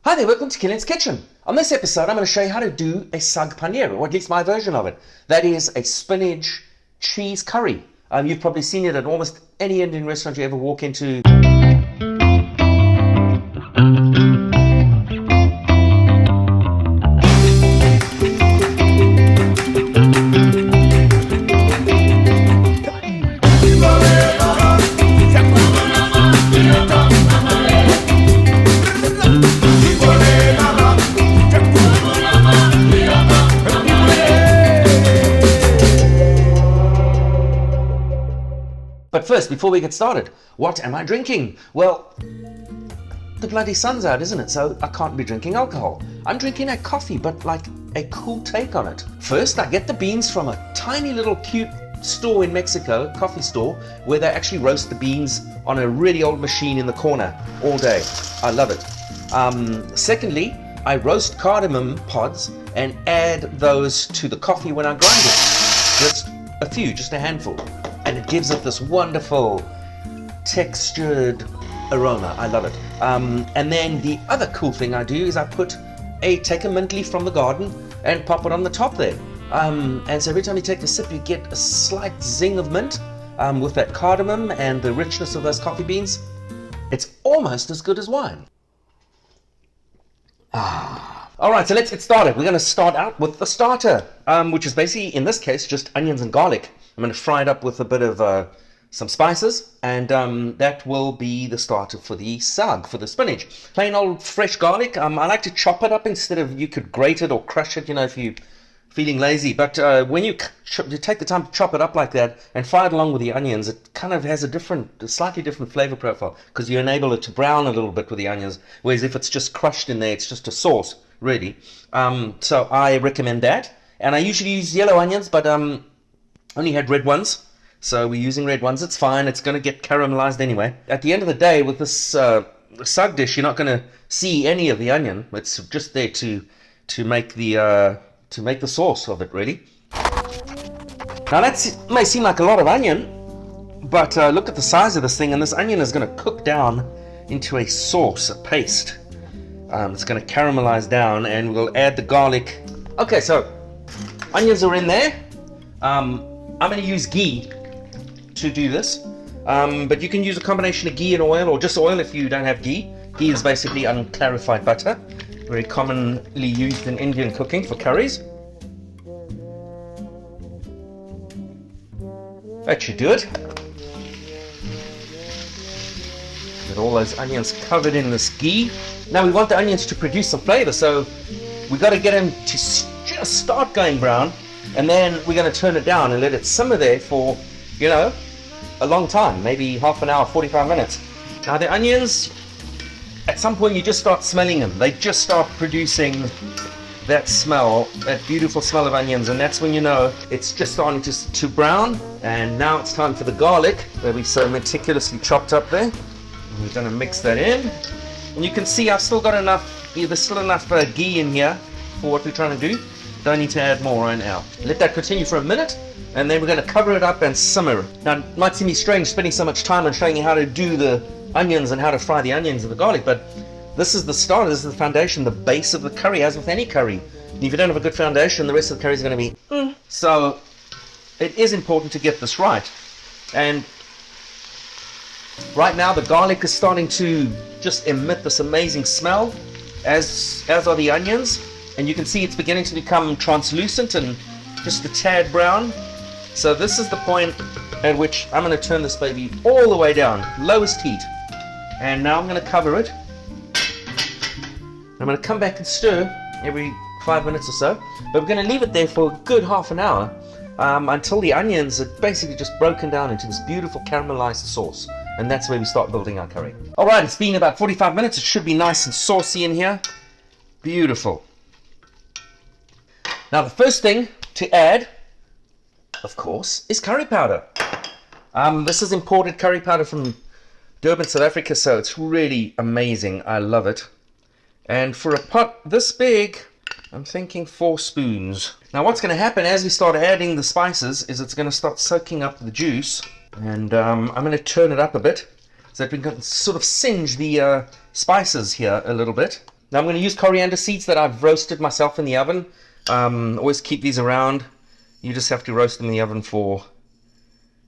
Hi there, welcome to Killian's Kitchen. On this episode, I'm going to show you how to do a Sag Paneer, or at least my version of it. That is a spinach cheese curry. You've probably seen it at almost any Indian restaurant you ever walk into. But first, before we get started, what am I drinking? Well, the bloody sun's out, isn't it? So I can't be drinking alcohol. I'm drinking a coffee, but like a cool take on it. First, I get the beans from a tiny little cute store in Mexico, coffee store, where they actually roast the beans on a really old machine in the corner all day. I love it. Secondly, I roast cardamom pods and add those to the coffee when I grind it. Just a few, just a handful. And it gives it this wonderful textured aroma. I love it. And then the other cool thing I do is I take a mint leaf from the garden and pop it on the top there. And so every time you take a sip, you get a slight zing of mint with that cardamom and the richness of those coffee beans. It's almost as good as wine. All right, so let's get started. We're going to start out with the starter, which is basically, in this case, just onions and garlic. I'm going to fry it up with a bit of some spices, and that will be the starter for the sag, for the spinach. Plain old fresh garlic. I like to chop it up instead of, you could grate it or crush it, you know, if you're feeling lazy. But when you take the time to chop it up like that and fry it along with the onions, it kind of has a slightly different flavor profile, because you enable it to brown a little bit with the onions, whereas if it's just crushed in there, it's just a sauce, really. So I recommend that. And I usually use yellow onions, but only had red ones, so we're using red ones. It's fine, it's going to get caramelized anyway. At the end of the day, with this sag dish, you're not going to see any of the onion. It's just there to make the sauce of it, really. Now that may seem like a lot of onion, but look at the size of this thing, and this onion is going to cook down into a sauce, a paste. It's going to caramelize down, and we'll add the garlic. Okay, so onions are in there. I'm going to use ghee to do this, but you can use a combination of ghee and oil, or just oil if you don't have ghee. Ghee is basically unclarified butter, very commonly used in Indian cooking for curries. That should do it. Get all those onions covered in this ghee. Now we want the onions to produce some flavor, so we've got to get them to just start going brown. And then we're going to turn it down and let it simmer there for, you know, a long time, maybe half an hour, 45 minutes. Now the onions, at some point you just start smelling them. They just start producing that smell, that beautiful smell of onions, and that's when you know it's just starting to brown. And now it's time for the garlic that we so meticulously chopped up there. And we're going to mix that in. And you can see I've still got enough, there's still enough ghee in here for what we're trying to do. Don't need to add more right now. Let that continue for a minute, and then we're going to cover it up and simmer. Now, it might seem strange spending so much time on showing you how to do the onions and how to fry the onions and the garlic, but this is the starter, this is the foundation, the base of the curry, as with any curry. And if you don't have a good foundation, the rest of the curry is going to be So, it is important to get this right. And right now, the garlic is starting to just emit this amazing smell, as are the onions. And you can see it's beginning to become translucent and just a tad brown. So this is the point at which I'm going to turn this baby all the way down, lowest heat. And now I'm going to cover it. I'm going to come back and stir every 5 minutes or so. But we're going to leave it there for a good half an hour until the onions are basically just broken down into this beautiful caramelized sauce. And that's where we start building our curry. Alright, it's been about 45 minutes. It should be nice and saucy in here. Beautiful. Now the first thing to add, of course, is curry powder. This is imported curry powder from Durban, South Africa, so it's really amazing. I love it. And for a pot this big, I'm thinking 4 spoons. Now what's going to happen as we start adding the spices is it's going to start soaking up the juice. And I'm going to turn it up a bit so that we can sort of singe the spices here a little bit. Now I'm going to use coriander seeds that I've roasted myself in the oven. Always keep these around. You just have to roast them in the oven for,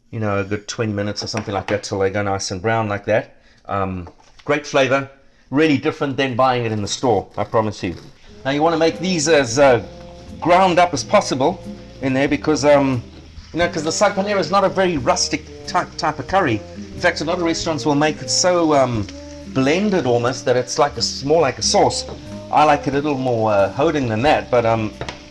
you know, a good 20 minutes or something like that till they go nice and brown like that. Great flavor. Really different than buying it in the store, I promise you. Now you want to make these as ground up as possible in there because, you know, because the Sag Paneer is not a very rustic type of curry. In fact, a lot of restaurants will make it so blended almost that it's like more like a sauce. I like it a little more holding than that, but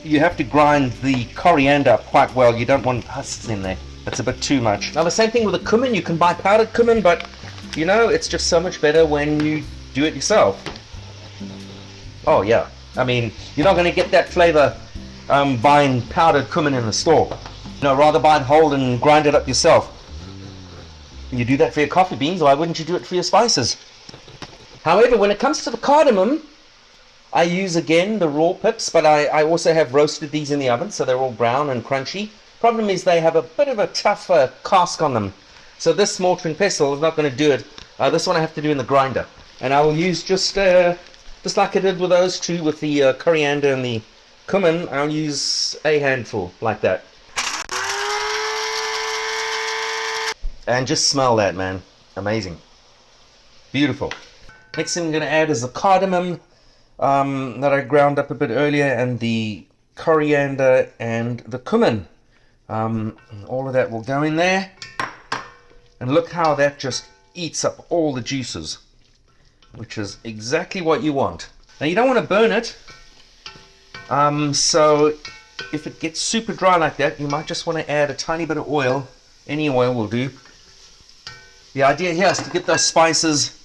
you have to grind the coriander up quite well. You don't want husks in there. That's a bit too much. Now the same thing with the cumin. You can buy powdered cumin, but you know, it's just so much better when you do it yourself. Oh yeah, I mean, you're not going to get that flavor buying powdered cumin in the store. You know, rather buy it whole and grind it up yourself. You do that for your coffee beans, why wouldn't you do it for your spices? However, when it comes to the cardamom, I use again the raw pips, but I also have roasted these in the oven, so they're all brown and crunchy. Problem is they have a bit of a tough cask on them. So this mortar and pestle is not going to do it. This one I have to do in the grinder. And I will use just like I did with those two, with the coriander and the cumin, I'll use a handful like that. And just smell that, man. Amazing. Beautiful. Next thing I'm going to add is the cardamom that I ground up a bit earlier, and the coriander and the cumin. All of that will go in there. And look how that just eats up all the juices, which is exactly what you want. Now you don't want to burn it, so if it gets super dry like that, you might just want to add a tiny bit of oil. Any oil will do. The idea here is to get those spices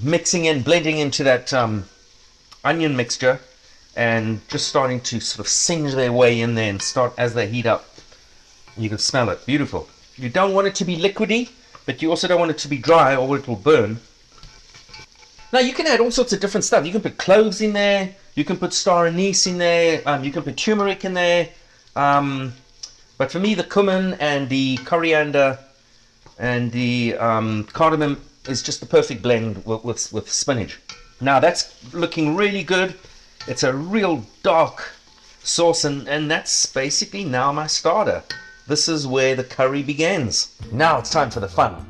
mixing in, blending into that onion mixture, and just starting to sort of singe their way in there and start as they heat up. You can smell it. Beautiful. You don't want it to be liquidy, but you also don't want it to be dry or it will burn. Now you can add all sorts of different stuff. You can put cloves in there, you can put star anise in there, you can put turmeric in there. But for me, the cumin and the coriander and the cardamom is just the perfect blend with spinach. Now that's looking really good. It's a real dark sauce, and that's basically now my starter. This is where the curry begins. Now it's time for the fun.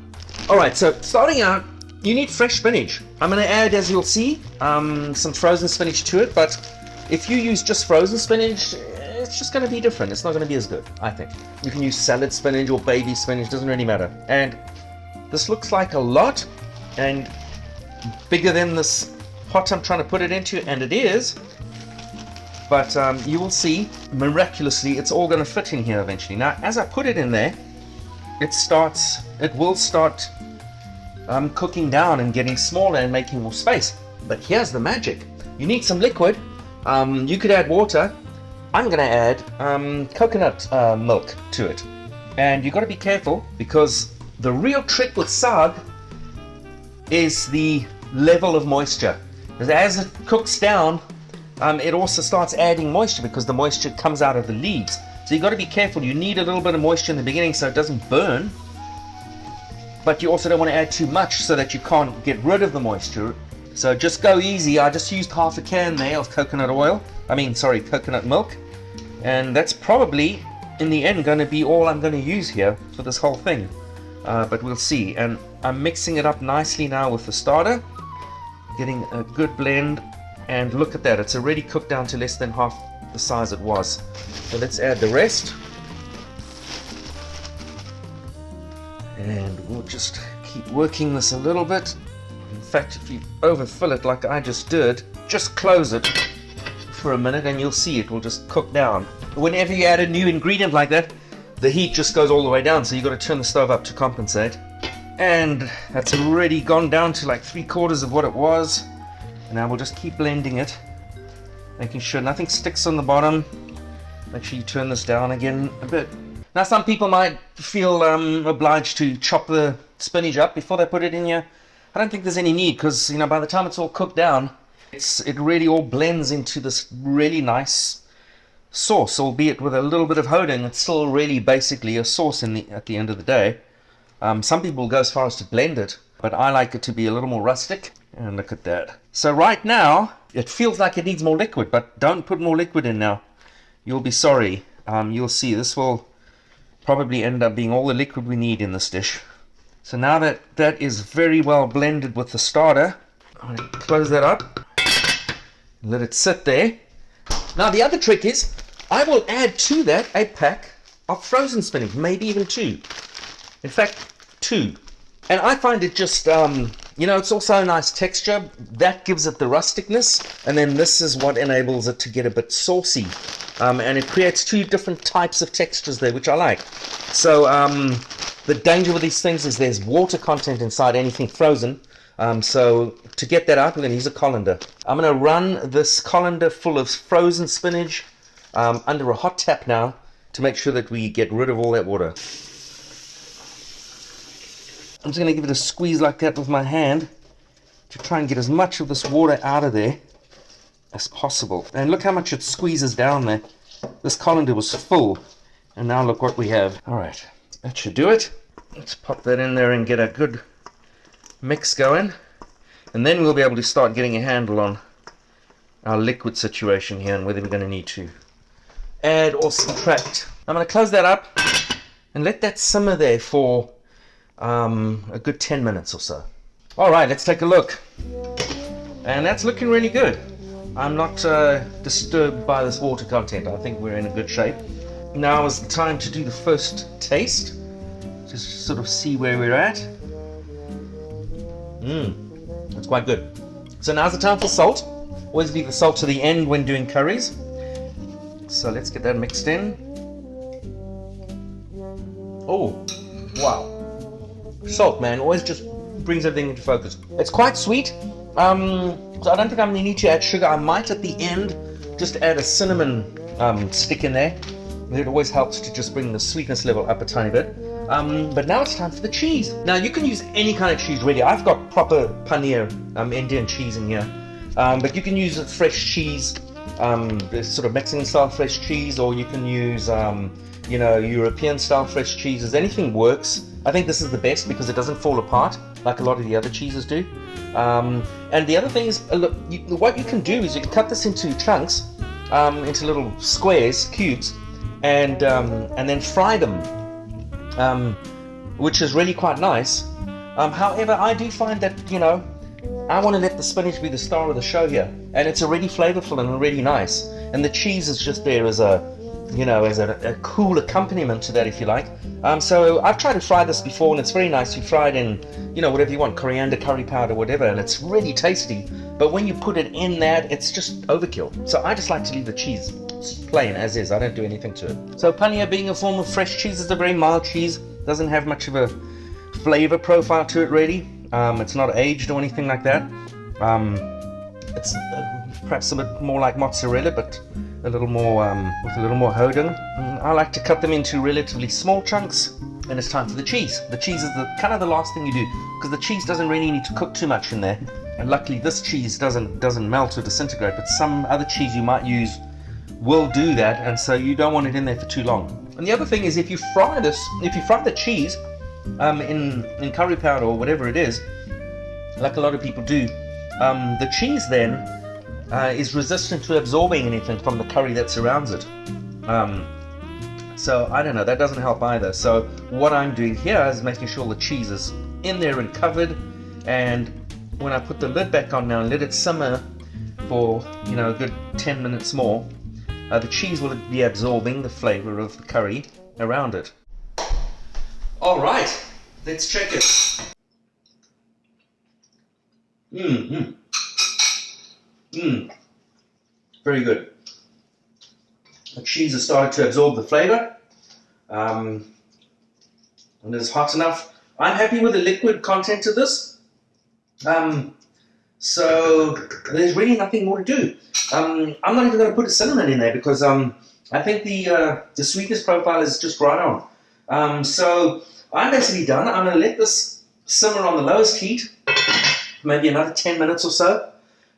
Alright, so starting out, you need fresh spinach. I'm going to add, as you'll see, some frozen spinach to it, but if you use just frozen spinach, it's just going to be different. It's not going to be as good, I think. You can use salad spinach or baby spinach, doesn't really matter. And this looks like a lot, and bigger than this pot I'm trying to put it into, and it is. But you will see, miraculously, it's all going to fit in here eventually. Now, as I put it in there, it will start cooking down and getting smaller and making more space. But here's the magic. You need some liquid. You could add water. I'm going to add coconut milk to it. And you've got to be careful, because the real trick with sag is the level of moisture. Because as it cooks down, it also starts adding moisture, because the moisture comes out of the leaves. So you've got to be careful. You need a little bit of moisture in the beginning so it doesn't burn. But you also don't want to add too much so that you can't get rid of the moisture. So just go easy. I just used half a can there of coconut milk. And that's probably, in the end, going to be all I'm going to use here for this whole thing. But we'll see. And I'm mixing it up nicely now with the starter. Getting a good blend. And look at that, it's already cooked down to less than half the size it was. So let's add the rest. And we'll just keep working this a little bit. In fact, if you overfill it like I just did, just close it for a minute and you'll see it will just cook down. Whenever you add a new ingredient like that, the heat just goes all the way down, so you've got to turn the stove up to compensate. And that's already gone down to like 3/4 of what it was. Now we'll just keep blending it, making sure nothing sticks on the bottom. Make sure you turn this down again a bit. Now some people might feel obliged to chop the spinach up before they put it in here. I don't think there's any need, because you know, by the time it's all cooked down, it really all blends into this really nice sauce, albeit with a little bit of houding. It's still really basically a sauce at the end of the day. Some people go as far as to blend it, but I like it to be a little more rustic. And look at that. So right now, it feels like it needs more liquid, but don't put more liquid in now. You'll be sorry. You'll see this will probably end up being all the liquid we need in this dish. So now that that is very well blended with the starter, I'm going to close that up and let it sit there. Now the other trick is I will add to that a pack of frozen spinach, maybe even 2. In fact, 2. And I find it just, it's also a nice texture. That gives it the rusticness. And then this is what enables it to get a bit saucy. And it creates 2 different types of textures there, which I like. So the danger with these things is there's water content inside anything frozen. So to get that out, we're going to use a colander. I'm going to run this colander full of frozen spinach under a hot tap now to make sure that we get rid of all that water. I'm just going to give it a squeeze like that with my hand to try and get as much of this water out of there as possible. And look how much it squeezes down there. This colander was full, and now look what we have. All right, that should do it. Let's pop that in there and get a good mix going, and then we'll be able to start getting a handle on our liquid situation here and whether we're going to need to add or subtract. I'm going to close that up and let that simmer there for a good 10 minutes or so. All right, let's take a look, and that's looking really good. I'm not disturbed by this water content. I think we're in a good shape. Now is the time to do the first taste, just sort of see where we're at. That's quite good. So now's the time for salt. Always leave the salt to the end when doing curries. So let's get that mixed in. Oh, wow. Salt, man, always just brings everything into focus. It's quite sweet. So I don't think I'm going to need to add sugar. I might at the end just add a cinnamon stick in there. It always helps to just bring the sweetness level up a tiny bit. But now it's time for the cheese. Now you can use any kind of cheese really. I've got proper paneer, Indian cheese in here. But you can use fresh cheese, sort of Mexican style fresh cheese, or you can use, European style fresh cheeses. Anything works. I think this is the best because it doesn't fall apart like a lot of the other cheeses do. And the other thing is, look, what you can do is you can cut this into chunks, into little squares, cubes, and then fry them. Which is really quite nice. However, I do find that, I want to let the spinach be the star of the show here, and it's already flavorful and already nice, and the cheese is just there as a cool accompaniment to that, if you like. So I've tried to fry this before, and it's very nice. You fry it in, whatever you want, coriander, curry powder, whatever, and it's really tasty. But when you put it in that, it's just overkill. So I just like to leave the cheese plain as is. I don't do anything to it. So paneer, being a form of fresh cheese, is a very mild cheese. Doesn't have much of a flavor profile to it really. It's not aged or anything like that. It's perhaps a bit more like mozzarella, but a little more with a little more holding. I like to cut them into relatively small chunks, and it's time for the cheese. The cheese is kind of the last thing you do, because the cheese doesn't really need to cook too much in there. And luckily this cheese doesn't melt or disintegrate, but some other cheese you might use will do that, and so you don't want it in there for too long. And the other thing is, if you fry the cheese in curry powder or whatever it is, like a lot of people do, the cheese then is resistant to absorbing anything from the curry that surrounds it. So I don't know, that doesn't help either. So what I'm doing here is making sure the cheese is in there and covered, and when I put the lid back on now and let it simmer for a good 10 minutes more, the cheese will be absorbing the flavor of the curry around it. All right, let's check it. Very good. The cheese has started to absorb the flavor, and it's hot enough. I'm happy with the liquid content of this. So there's really nothing more to do. I'm not even going to put a cinnamon in there because I think the sweetness profile is just right on. So I'm basically done. I'm going to let this simmer on the lowest heat, maybe another 10 minutes or so.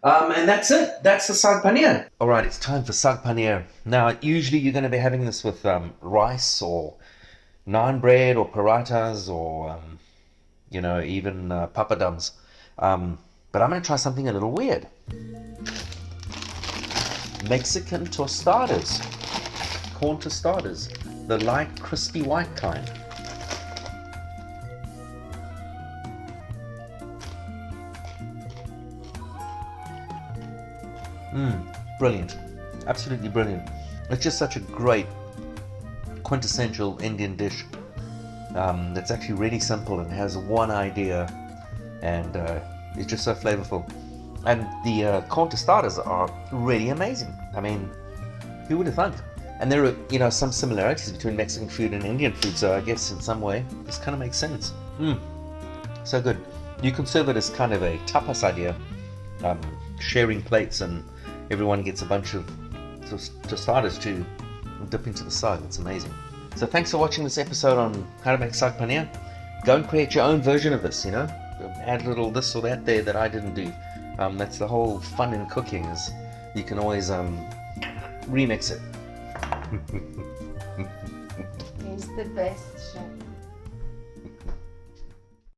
And that's it. That's the Sag Paneer. All right, it's time for Sag Paneer. Now, usually you're going to be having this with rice or naan bread or parathas or, even papadums. But I'm going to try something a little weird. Mexican tostadas. Corn tostadas. The light, crispy white kind. Brilliant. Absolutely brilliant. It's just such a great quintessential Indian dish that's actually really simple and has one idea, and it's just so flavorful. And the corn tostadas are really amazing. I mean, who would have thunk? And there are, some similarities between Mexican food and Indian food, so I guess in some way this kind of makes sense. So good. You can serve it as kind of a tapas idea, sharing plates, and everyone gets a bunch of tostadas to dip into the side. It's amazing. So thanks for watching this episode on how to make Sag Paneer. Go and create your own version of this, add a little this or that there that I didn't do. That's the whole fun in cooking, is you can always remix it. He's the best chef.